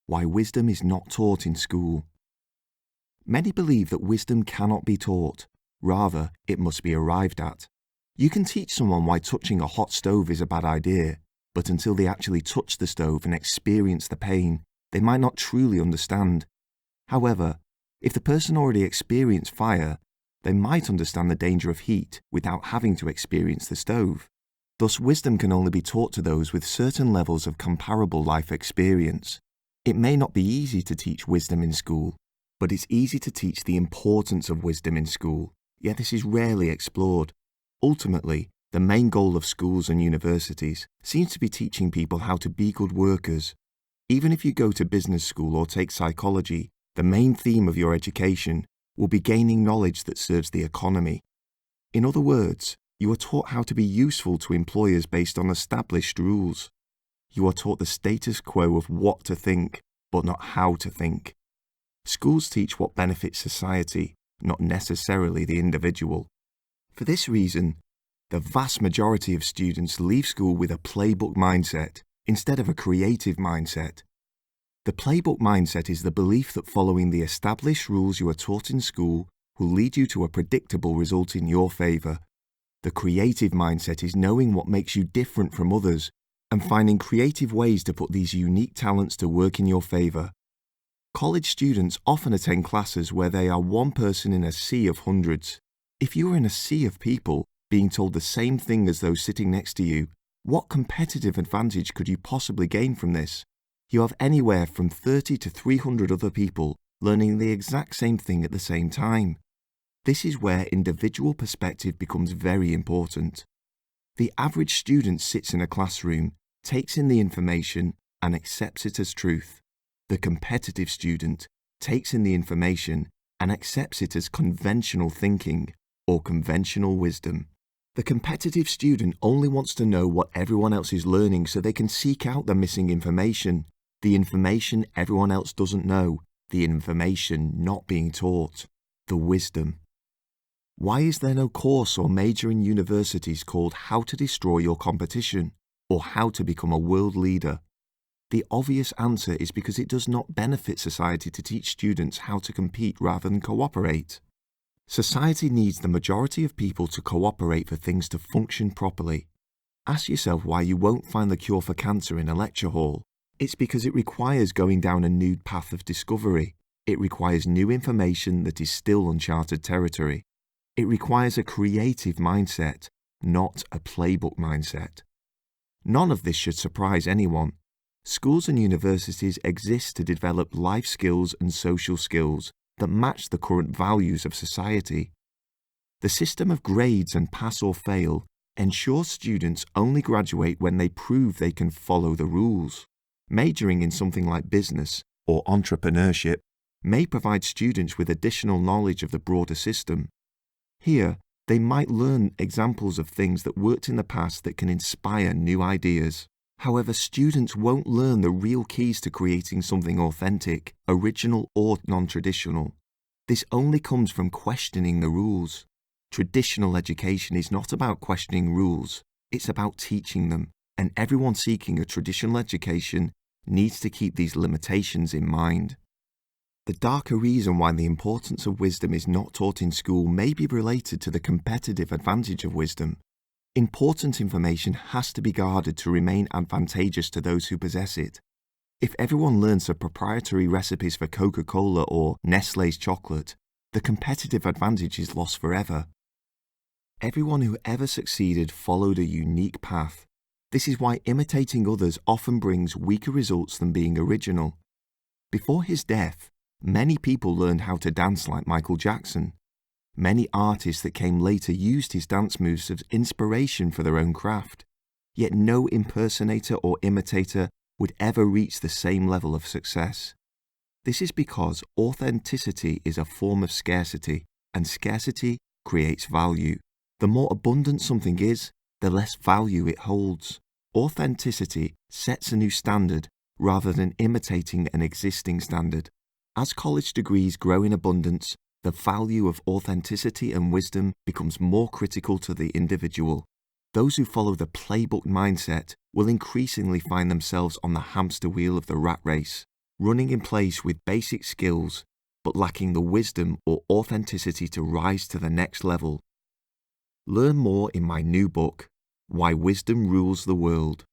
Why wisdom is not taught in school. Many believe that wisdom cannot be taught, rather it must be arrived at. You can teach someone why touching a hot stove is a bad idea, but until they actually touch the stove and experience the pain, they might not truly understand. However, if the person already experienced fire, they might understand the danger of heat without having to experience the stove. Thus, wisdom can only be taught to those with certain levels of comparable life experience. It may not be easy to teach wisdom in school, but it's easy to teach the importance of wisdom in school, yet this is rarely explored. Ultimately, the main goal of schools and universities seems to be teaching people how to be good workers. Even if you go to business school or take psychology, the main theme of your education will be gaining knowledge that serves the economy. In other words, you are taught how to be useful to employers based on established rules. You are taught the status quo of what to think, but not how to think. Schools teach what benefits society, not necessarily the individual. For this reason, the vast majority of students leave school with a playbook mindset instead of a creative mindset. The playbook mindset is the belief that following the established rules you are taught in school will lead you to a predictable result in your favour. The creative mindset is knowing what makes you different from others and finding creative ways to put these unique talents to work in your favour. College students often attend classes where they are one person in a sea of hundreds. If you are in a sea of people being told the same thing as those sitting next to you, what competitive advantage could you possibly gain from this? You have anywhere from 30 to 300 other people learning the exact same thing at the same time. This is where individual perspective becomes very important. The average student sits in a classroom, takes in the information, and accepts it as truth. The competitive student takes in the information and accepts it as conventional thinking or conventional wisdom. The competitive student only wants to know what everyone else is learning so they can seek out the missing information, the information everyone else doesn't know, the information not being taught, the wisdom. Why is there no course or major in universities called How to Destroy Your Competition or How to Become a World Leader? The obvious answer is because it does not benefit society to teach students how to compete rather than cooperate. Society needs the majority of people to cooperate for things to function properly. Ask yourself why you won't find the cure for cancer in a lecture hall. It's because it requires going down a new path of discovery. It requires new information that is still uncharted territory. It requires a creative mindset, not a playbook mindset. None of this should surprise anyone. Schools and universities exist to develop life skills and social skills that match the current values of society. The system of grades and pass or fail ensures students only graduate when they prove they can follow the rules. Majoring in something like business or entrepreneurship may provide students with additional knowledge of the broader system. Here, they might learn examples of things that worked in the past that can inspire new ideas. However, students won't learn the real keys to creating something authentic, original or non-traditional. This only comes from questioning the rules. Traditional education is not about questioning rules, it's about teaching them, and everyone seeking a traditional education needs to keep these limitations in mind. The darker reason why the importance of wisdom is not taught in school may be related to the competitive advantage of wisdom. Important information has to be guarded to remain advantageous to those who possess it. If everyone learns the proprietary recipes for Coca-Cola or Nestlé's chocolate, the competitive advantage is lost forever. Everyone who ever succeeded followed a unique path. This is why imitating others often brings weaker results than being original. Before his death, many people learned how to dance like Michael Jackson. Many artists that came later used his dance moves as inspiration for their own craft. Yet no impersonator or imitator would ever reach the same level of success. This is because authenticity is a form of scarcity, and scarcity creates value. The more abundant something is, the less value it holds. Authenticity sets a new standard rather than imitating an existing standard. As college degrees grow in abundance, the value of authenticity and wisdom becomes more critical to the individual. Those who follow the playbook mindset will increasingly find themselves on the hamster wheel of the rat race. running in place with basic skills but lacking the wisdom or authenticity to rise to the next level. Learn more in my new book, Why Wisdom Rules the World.